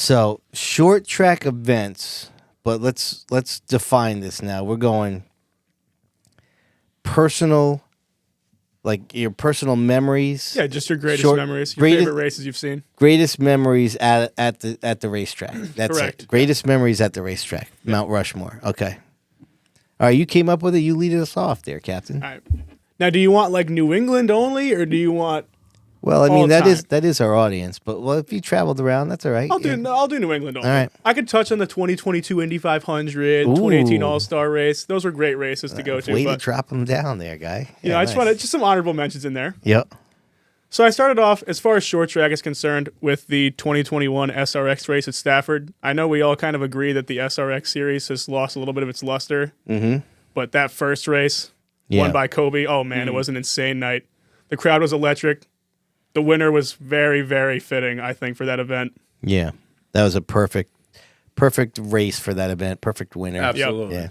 So short track events, but let's define this now. We're going personal, like your personal memories. Yeah, just your greatest memories, your favorite races you've seen. Greatest memories at the racetrack. That's Correct. it. Greatest memories at the racetrack. Yeah. Mount Rushmore. Okay. All right, you came up with it. You lead us off there, Captain. All right. Now, do you want like New England only, or do you want? Well, I mean that is our audience, but if you traveled around, that's all right. I'll do New England only. All right. I could touch on the 2022 Indy 500, 2018 All-Star race. Those were great races to go to. Way to drop them down there, guy. Yeah, I just wanted some honorable mentions in there. Yep. So I started off, as far as short track is concerned, with the 2021 SRX race at Stafford. I know we all kind of agree that the SRX series has lost a little bit of its luster, but that first race, won by Kolby, oh man, it was an insane night. The crowd was electric. The winner was very, very fitting, I think, for that event. Yeah, that was a perfect race for that event. Perfect winner. Absolutely. Yeah,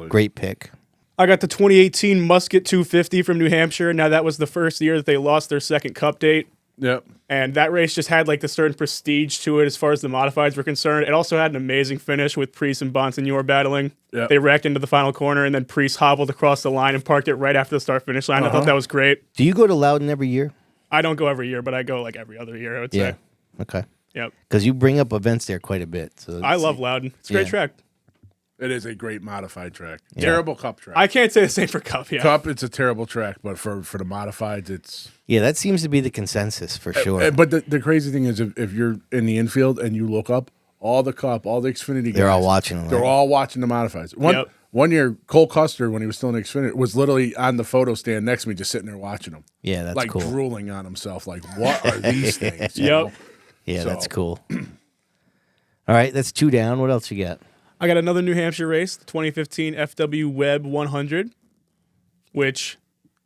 great pick. I got the 2018 Musket 250 from New Hampshire. Now, that was the first year that they lost their second cup date. Yep. And that race just had like the certain prestige to it as far as the modifieds were concerned. It also had an amazing finish with Priest and Bonsignor battling. Yep. They wrecked into the final corner, and then Priest hobbled across the line and parked it right after the start-finish line. I thought that was great. Do you go to Loudon every year? I don't go every year, but I go like every other year, I would say. Okay. Yep. Because you bring up events there quite a bit. So I love Loudon. It's a great track. It is a great modified track. Yeah. Terrible cup track. I can't say the same for cup, Cup, it's a terrible track, but for the modifieds, it's... Yeah, that seems to be the consensus for sure. But the crazy thing is if you're in the infield and you look up, all the cup, all the Xfinity guys... They're all watching them. They're all watching the modifieds. One year, Cole Custer, when he was still in Xfinity, was literally on the photo stand next to me just sitting there watching them. Yeah, that's cool. Like drooling on himself. Like, what are these things? Yep. Yeah, that's cool. All right, that's 2 down. What else you got? I got another New Hampshire race, the 2015 FW Web 100, which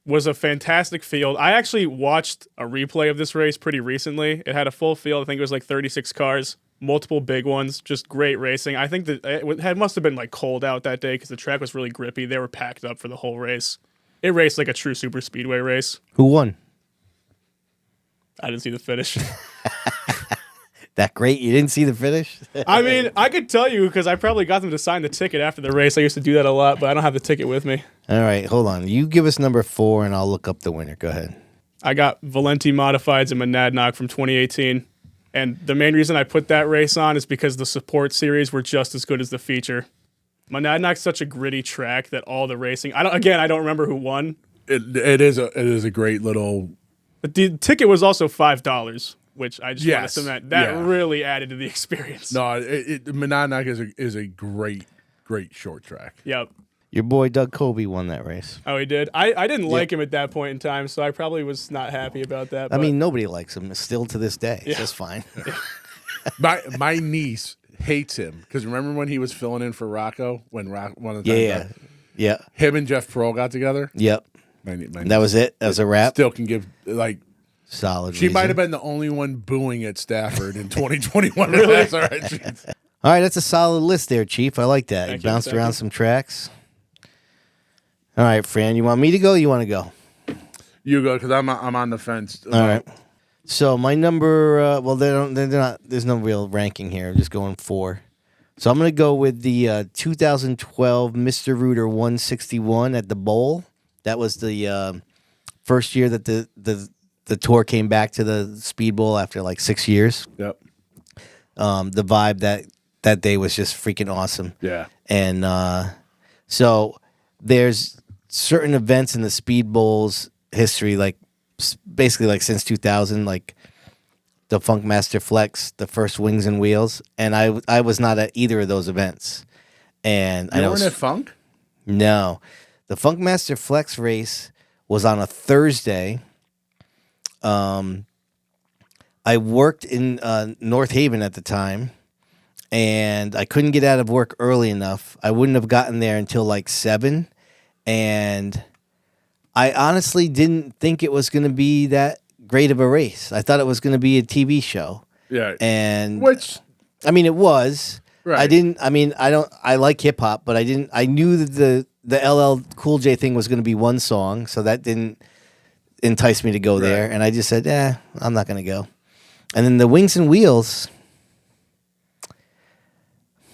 was a fantastic field. I actually watched a replay of this race pretty recently. It had a full field. I think it was like 36 cars, multiple big ones, just great racing. I think that it must have been like cold out that day because the track was really grippy. They were packed up for the whole race. It raced like a true super speedway race. Who won? I didn't see the finish. That great? You didn't see the finish? I mean, I could tell you because I probably got them to sign the ticket after the race. I used to do that a lot, but I don't have the ticket with me. All right, hold on. You give us number 4, and I'll look up the winner. Go ahead. I got Valenti Modifieds and Monadnock from 2018. And the main reason I put that race on is because the support series were just as good as the feature. Monadnock's such a gritty track that all the racing... I don't remember who won. It is a great little... The ticket was also $5. Which I just want to cement. That really added to the experience. No, Monadnock is a great short track. Yep. Your boy Doug Kolby won that race. Oh, he did? I didn't like him at that point in time, so I probably was not happy about that. I mean, nobody likes him still to this day. Yeah. That's fine. My niece hates him because remember when he was filling in for Rocco when one of the times him and Jeff Pearl got together? Yep. That was it? That was a wrap? Still can give, like... Solid. She might have been the only one booing at Stafford in 2021. Really? That's all right. All right, that's a solid list there, Chief. I like that. Thank you bounced around some tracks. All right, Fran, you want me to go or you want to go? You go, because I'm on the fence. All right. So my number, they're not, there's no real ranking here. I'm just going 4. So I'm going to go with the 2012 Mr. Rooter 161 at the Bowl. That was the first year that the tour came back to the Speedbowl after like 6 years. Yep. The vibe that day was just freaking awesome. Yeah. And so there's certain events in the Speedbowl's history, like basically like since 2000, like the Funkmaster Flex, the first Wings and Wheels, and I was not at either of those events. And you weren't at Funk? No. The Funkmaster Flex race was on a Thursday. I worked in North Haven at the time, and I couldn't get out of work early enough. I wouldn't have gotten there until like 7, and I honestly didn't think it was going to be that great of a race. I thought it was going to be a TV show. Yeah. And which, I mean, it was. Right. I like hip hop, but I knew that the LL Cool J thing was going to be one song, so that didn't entice me to go there, and I just said, I'm not going to go. And then the Wings and Wheels,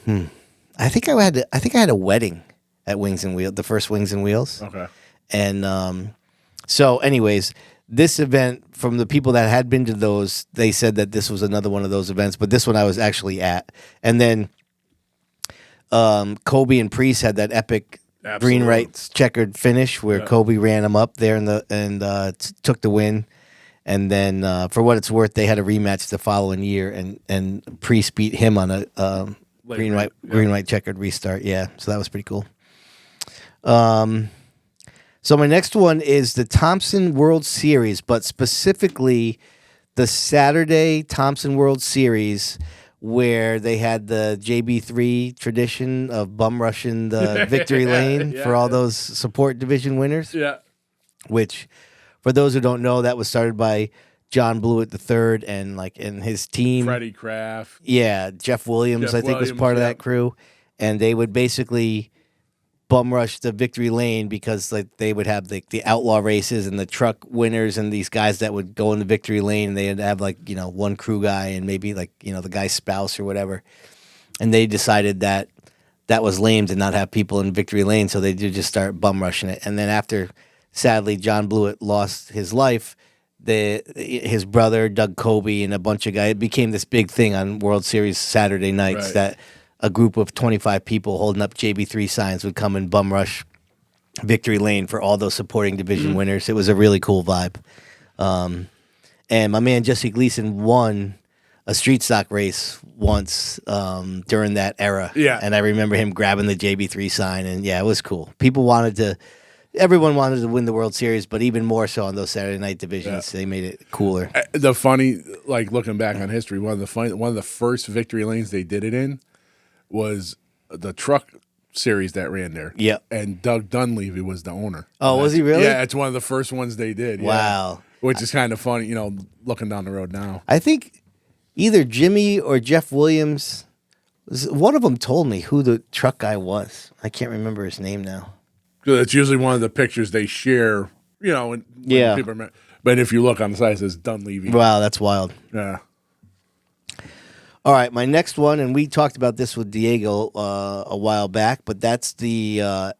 I think I had a wedding at Wings and Wheels, the first Wings and Wheels. Okay. And so, anyways, this event, from the people that had been to those, they said that this was another one of those events, but this one I was actually at. And then Kolby and Priest had that epic green right checkered finish where Kolby ran him up there and took the win. And then, for what it's worth, they had a rematch the following year, and Priest beat him on a green white checkered restart. Yeah, so that was pretty cool. So my next one is the Thompson World Series, but specifically the Saturday Thompson World Series, where they had the JB3 tradition of bum rushing the victory lane for all those support division winners. Yeah. Which, for those who don't know, that was started by John Blewett III and his team. Freddie Kraft. Yeah, Jeff Williams, I think, was part of that crew. And they would basically bum rush the victory lane because they would have the outlaw races and the truck winners and these guys that would go in the victory lane, and they'd have one crew guy and maybe the guy's spouse or whatever. And they decided that was lame to not have people in victory lane, so they did just start bum rushing it. And then after, sadly, John Blewett lost his life, his brother Doug Kolby and a bunch of guys, it became this big thing on World Series Saturday nights that a group of 25 people holding up JB3 signs would come and bum rush victory lane for all those supporting division winners. It was a really cool vibe. And my man Jesse Gleason won a street stock race once during that era. Yeah. And I remember him grabbing the JB3 sign, and yeah, it was cool. Everyone wanted to win the World Series, but even more so on those Saturday night divisions. They made it cooler. The funny, looking back on history, one of the first victory lanes they did it in was the truck series that ran there. Yep. And Doug Dunleavy was the owner. Oh, was he really? Yeah, it's one of the first ones they did. Wow. Yeah. Which is kind of funny, looking down the road now. I think either Jimmy or Jeff Williams, one of them told me who the truck guy was. I can't remember his name now. It's usually one of the pictures they share, when people are. But if you look on the side, it says Dunleavy. Wow, that's wild. Yeah. All right, my next one, and we talked about this with Diego a while back, but that's the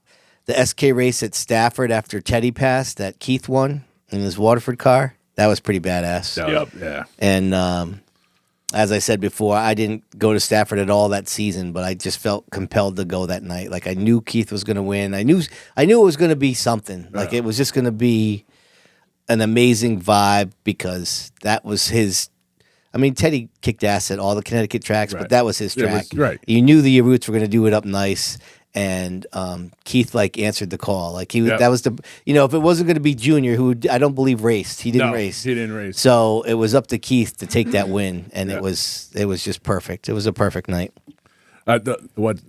SK race at Stafford after Teddy passed that Keith won in his Waterford car. That was pretty badass. Yep. Yeah. And as I said before, I didn't go to Stafford at all that season, but I just felt compelled to go that night. I knew Keith was going to win. I knew it was going to be something. It was just going to be an amazing vibe because that was his. I mean, Teddy kicked ass at all the Connecticut tracks, but that was his track. Right. You knew the Roots were going to do it up nice, and Keith answered the call. That was the if it wasn't going to be Junior, who I don't believe raced, he didn't race. He didn't race. So it was up to Keith to take that win, and it was just perfect. It was a perfect night. What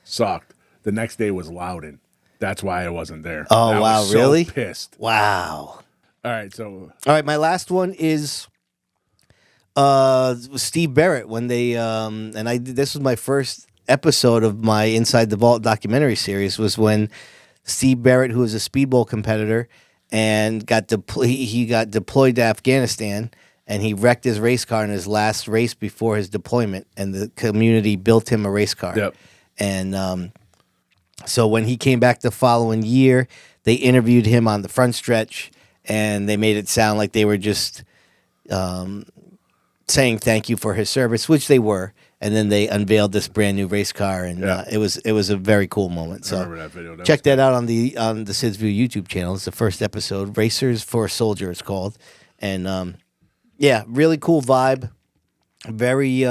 sucked? The next day was Loudon. That's why I wasn't there. Oh I wow, was so really? Pissed. Wow. All right, my last one is Steve Barrett when they this was my first episode of my Inside the Vault documentary series, was when Steve Barrett, who was a Speedbowl competitor and he got deployed to Afghanistan, and he wrecked his race car in his last race before his deployment, and the community built him a race car. Yep. And so when he came back the following year, they interviewed him on the front stretch, and they made it sound like they were just saying thank you for his service, which they were, and then they unveiled this brand new race car, and it was a very cool moment. So I remember that video. Check that out on the SID's View YouTube channel. It's the first episode, Racers for a Soldier, it's called, and really cool vibe. Very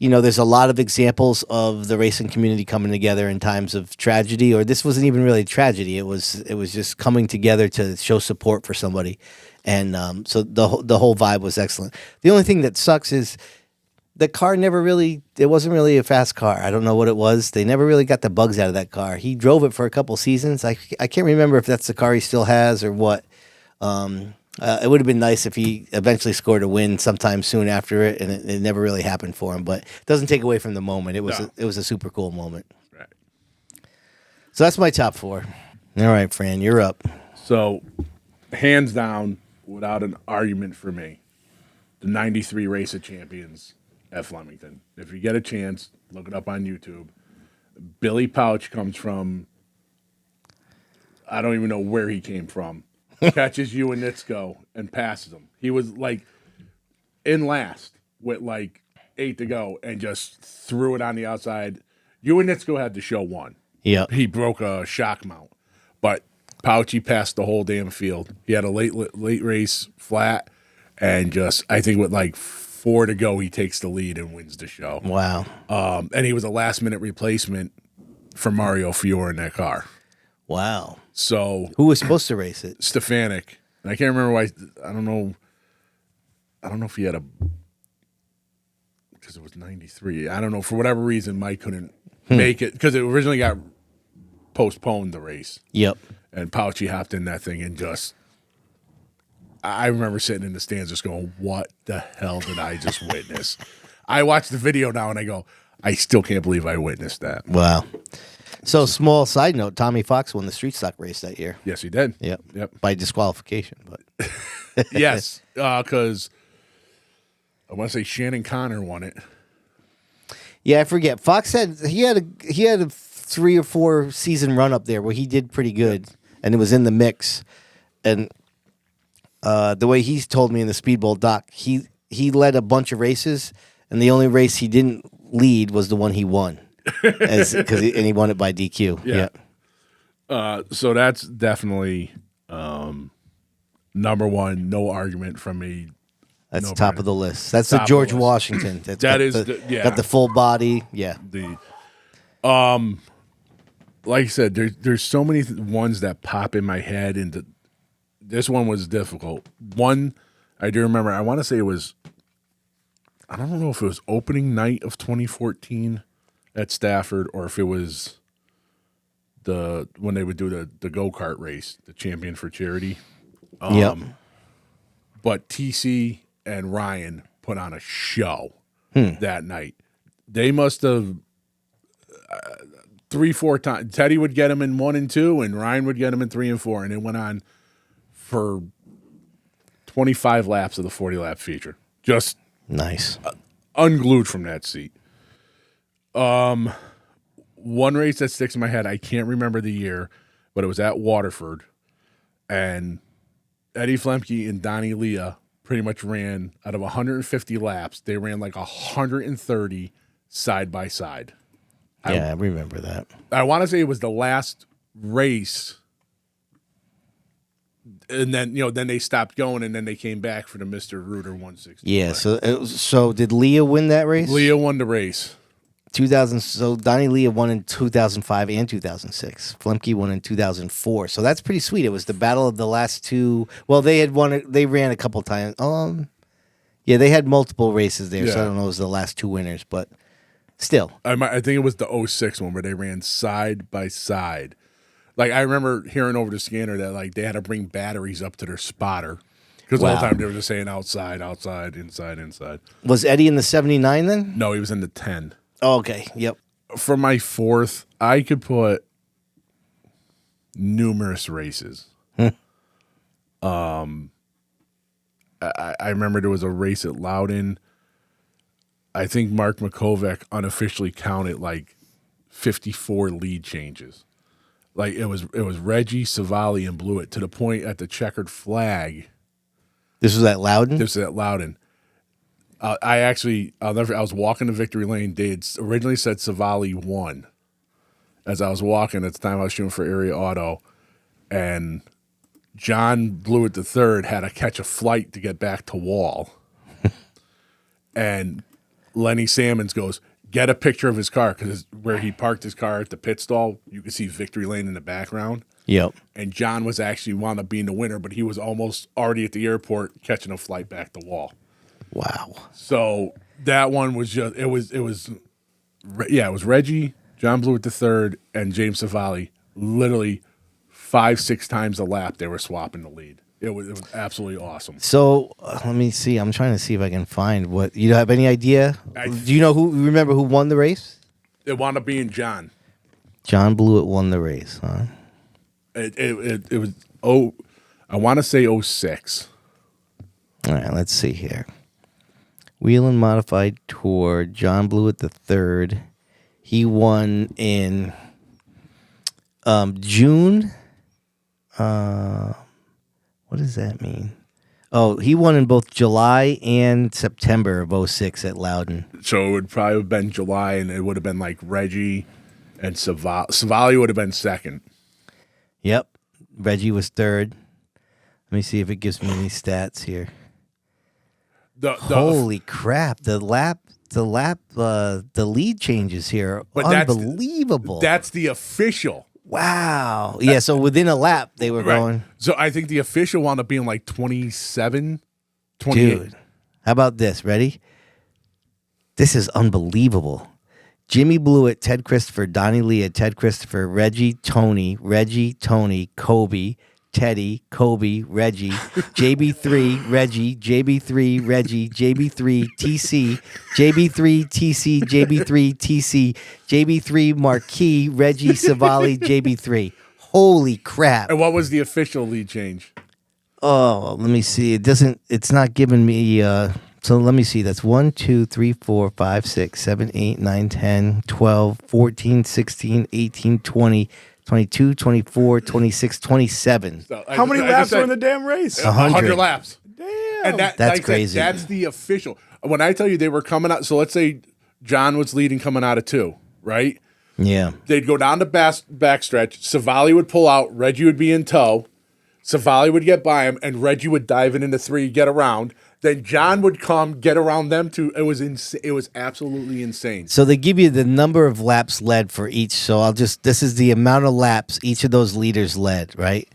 there's a lot of examples of the racing community coming together in times of tragedy, or this wasn't even really tragedy. It was just coming together to show support for somebody. And so the whole vibe was excellent. The only thing that sucks is the car it wasn't really a fast car. I don't know what it was. They never really got the bugs out of that car. He drove it for a couple seasons. I can't remember if that's the car he still has or what. It would have been nice if he eventually scored a win sometime soon after it, and it never really happened for him. But it doesn't take away from the moment. It was a super cool moment. Right. So that's my top 4. All right, Fran, you're up. So, hands down, without an argument for me, the '93 Race of Champions at Flemington. If you get a chance, look it up on YouTube. Billy Pouch comes from, I don't even know where he came from, catches Uinitsko and passes him. He was like in last with like 8 to go and just threw it on the outside. Uinitsko had the show won. Yeah. He broke a shock mount. But Pouchy passed the whole damn field. He had a late race flat, and just, I think with like 4 to go, he takes the lead and wins the show. Wow. And he was a last-minute replacement for Mario Fiore in that car. Wow. So who was supposed to race it? Stefanik. And I can't remember why. I don't know if he had because it was 93. I don't know. For whatever reason, Mike couldn't make it because it originally got postponed, the race. Yep. And Pouchy hopped in that thing and just, I remember sitting in the stands just going, what the hell did I just witness? I watch the video now and I go, I still can't believe I witnessed that. Wow. So, small side note, Tommy Fox won the street stock race that year. Yes, he did. Yep. By disqualification, but yes, because I want to say Shannon Connor won it. Yeah, I forget. Fox had a 3 or 4 season run up there where he did pretty good, and it was in the mix. And the way he's told me in the Speedbowl doc, he led a bunch of races, and the only race he didn't lead was the one he won, and he won it by DQ. Yeah. So that's definitely number one. No argument from me. That's top of the list. That's the George Washington. Got the full body. Yeah. Like I said, there's so many ones that pop in my head, and this one was difficult. One I do remember. I want to say it was. I don't know if it was opening night of 2014 at Stafford, or if it was when they would do the go-kart race, the Champion for Charity. But TC and Ryan put on a show that night. They must have 3-4 times. Teddy would get him in 1 and 2, and Ryan would get him in 3 and 4, and it went on for 25 laps of the 40-lap feature. Just nice, unglued from that seat. One race that sticks in my head, I can't remember the year, but it was at Waterford, and Eddie Flemke and Donnie Leah pretty much ran out of 150 laps. They ran like 130 side by side. Yeah, I remember that. I want to say it was the last race, and then then they stopped going, and then they came back for the Mr. Rooter 160. Yeah. So did Leah win that race? Leah won the race. 2000. So Donnie Leah won in 2005 and 2006. Flemke won in 2004. So that's pretty sweet. It was the battle of the last two. Well, they had won it. They ran a couple times. Yeah, they had multiple races there. So I don't know. It was the last 2 winners, but still. I think it was the 06 one where they ran side by side. Like, I remember hearing over the scanner that like they had to bring batteries up to their spotter because all the time they were just saying outside, outside, inside, inside. Was Eddie in the 79 then? No, he was in the 10. Oh, okay. Yep. For my 4th, I could put numerous races. I remember there was a race at Loudon. I think Mark Makovic unofficially counted like 54 lead changes. Like it was Reggie, Savali, and Blewett to the point at the checkered flag. This was at Loudon? This was at Loudon. I was walking to Victory Lane. They had originally said Savali won. As I was walking, at the time I was shooting for Area Auto, and John Blewett III had to catch a flight to get back to Wall. And Lenny Salmons goes, get a picture of his car, because where he parked his car at the pit stall, you could see Victory Lane in the background. Yep. And John was actually wound up being the winner, but he was almost already at the airport catching a flight back to Wall. Wow. So that one was just it was Reggie, John Blewett III, and James Savali. Literally 5-6 times a lap they were swapping the lead. It was absolutely awesome. So let me see. I'm trying to see if I can find what you have any idea. Do you know remember who won the race? It wound up being John. John Blewett won the race, huh? It was I want to say 06. All right, let's see here. Whelen Modified Tour. John Blewett the third. He won in June. What does that mean? Oh, he won in both July and September of 06 at Loudon. So it would probably have been July, and it would have been like Reggie and Savali would have been second. Yep. Reggie was third. Let me see if it gives me any stats here. Holy crap. The lead changes here are But unbelievable. That's the official. Wow. Yeah, so within a lap they were going. So I think the official wound up being like 27, 28. Dude, how about this? Ready? This is unbelievable. Jimmy Blewett, Ted Christopher, Donnie Leah, Ted Christopher, Reggie, Tony, Kolby, Teddy, Kolby, Reggie, JB3, Reggie, JB3, Reggie, JB3, TC, JB3, TC, JB3, TC, JB3, Marquis, Reggie, Savali, JB3. Holy crap. And what was the official lead change? Oh, let me see. It's not giving me, so let me see. That's 1, 2, 3, 4, 5, 6, 7, 8, 9, 10, 12, 14, 16, 18, 20, 22, 24, 26, 27. So, How many laps were in the damn race? 100 laps. Damn. And That's crazy. That's the official. When I tell you they were coming out, so let's say John was leading coming out of 2, right? Yeah. They'd go down the backstretch. Savali would pull out. Reggie would be in tow. Savali would get by him, and Reggie would dive into 3, get around. Then John would come, get around them too. It was it was absolutely insane. So they give you the number of laps led for each. So this is the amount of laps each of those leaders led, right?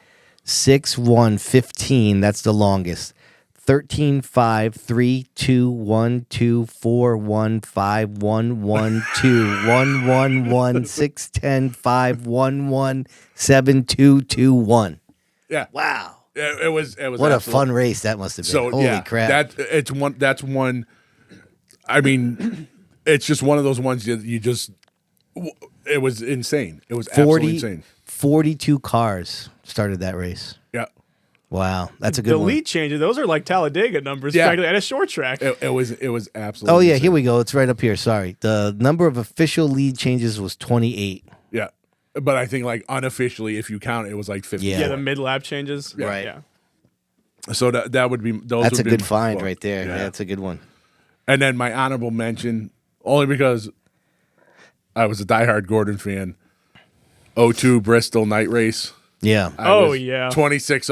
6, 1, 15, that's the longest. 13, 5, 3, 2, 1, 2, 4, 1, 5, 1, 1, 2, 1, 1, 1, 6, 10, 5, 1, 1, 7, 2, 2, 1. Yeah. Wow. It was What a fun race that must have been. So Holy crap. That's one. I mean, it's just one of those ones you just. It was insane. It was absolutely insane. 42 cars started that race. Yeah. Wow, that's a good The one. lead changes, those are like Talladega numbers, Yeah. practically, at a short track. It was absolutely. Oh yeah, insane. here we go. It's right up here. Sorry, the number of official lead changes was 28. Yeah, but I think like unofficially, if you count, it was like 50. Yeah. Yeah, the mid-lap changes. Right. Yeah. So that would be those. That's a would be good my find four. right there. Yeah. Yeah, that's a good one. And then my honorable mention, only because I was a diehard Gordon fan. 02 Bristol night race. Yeah. I Oh, was yeah. 26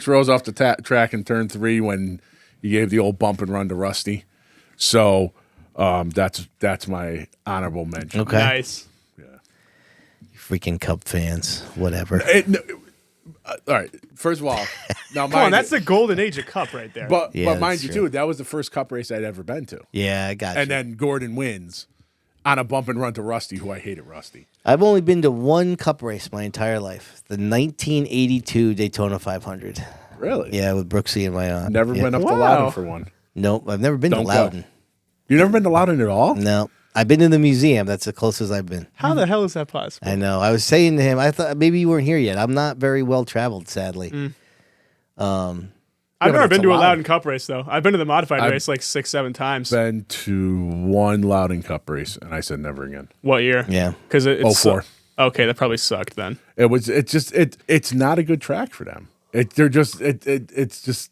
rows off the track in turn 3 when he gave the old bump and run to Rusty. So that's my honorable mention. Okay. Nice. Freaking Cup fans, whatever. All right. First of all, now Come on, that's the golden age of Cup right there. but Yeah, mind that's you true. too, that was the first Cup race I'd ever been to, Yeah, I got and you. then Gordon wins on a bump and run to Rusty, who I hated Rusty. I've only been to one Cup race my entire life. The 1982 Daytona 500. Really? Yeah, with Brooksy and my aunt. Never yeah. went up to Wow. Loudon for one. Nope, I've never been Don't to go. Loudon. You never been to Loudon at all? No, I've been to the museum. That's the closest I've been. How the hell is that possible? I know. I was saying to him, I thought maybe you weren't here yet. I'm not very well traveled, sadly. I've never it's been to a allowed. Loudon Cup race, though. I've been to the modified I've race like 6-7 times. Been to one Loudon Cup race, and I said never again. What year? Yeah. Because it's 04. Okay, that probably sucked then. It's not a good track for them. It's just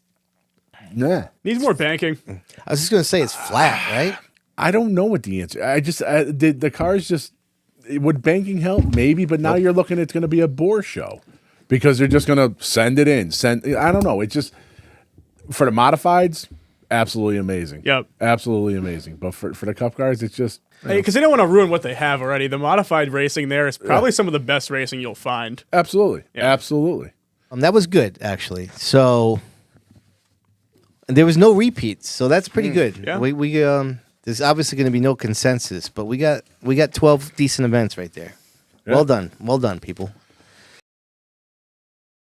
nah. Needs more banking. I was just gonna say it's flat, right? I don't know what the answer. The cars just would banking help maybe, but now you're looking it's going to be a bore show because they're just going to send it in. I don't know. It's just for the modifieds, absolutely amazing. Yep. Absolutely amazing. But for the Cup cars, it's just Because they don't want to ruin what they have already. The modified racing there is probably some of the best racing you'll find. absolutely, Yeah. absolutely. That was good actually. So there was no repeats, so that's pretty good. Yeah. We there's obviously going to be no consensus, but we got 12 decent events right there. Yeah. Well done, people.